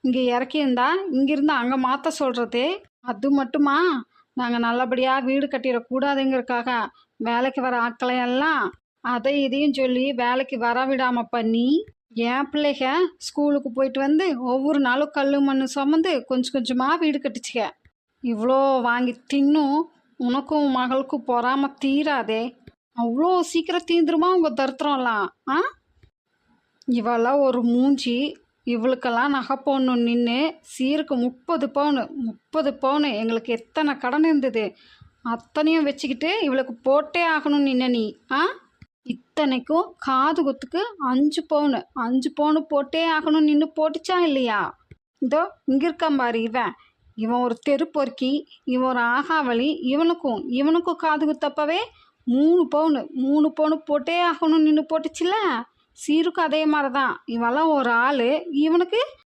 இங்கே இறக்கியிருந்தா இங்கிருந்து அங்கே மாற்ற சொல்கிறது. அது மட்டுமா, நாங்கள் நல்லபடியாக வீடு கட்டிடக்கூடாதுங்கிறதுக்காக வேலைக்கு வர ஆட்களையெல்லாம் அதை இதையும் சொல்லி வேலைக்கு வர விடாமல் பண்ணி என் பிள்ளைக ஸ்கூலுக்கு போயிட்டு வந்து ஒவ்வொரு நாளும் கல் மண் சுமந்து கொஞ்சம் கொஞ்சமாக வீடு கட்டிச்சுக்க. இவ்வளோ வாங்கி தின்னும் உனக்கும் மகளுக்கும் பொறாம தீராதே. அவ்வளோ சீக்கிரம் தீந்துருமா உங்கள் தருத்திரம்லாம்? ஆ, இவெல்லாம் ஒரு மூஞ்சி. இவளுக்கெல்லாம் நகை போடணும் நின்று சீருக்கு 30 பவுனு எங்களுக்கு எத்தனை கடன் இருந்தது அத்தனையும் வச்சுக்கிட்டு இவளுக்கு போட்டே ஆகணும் நின்ன நீ. ஆ, இத்தனைக்கும் காது குத்துக்கு 5 பவுனு போட்டே ஆகணும் நின்று போட்டுச்சா இல்லையா? இதோ இங்கே இருக்கான் பாரு இவன் ஒரு தெரு பொறுக்கி, இவன் ஒரு ஆகாவளி. இவனுக்கும் காது குத்தப்பவே 3 பவுனு போட்டே ஆகணும் நின்று போட்டுச்சுல. சீருக்கும் அதே மாதிரி தான். இவெல்லாம் ஒரு ஆள், இவனுக்கு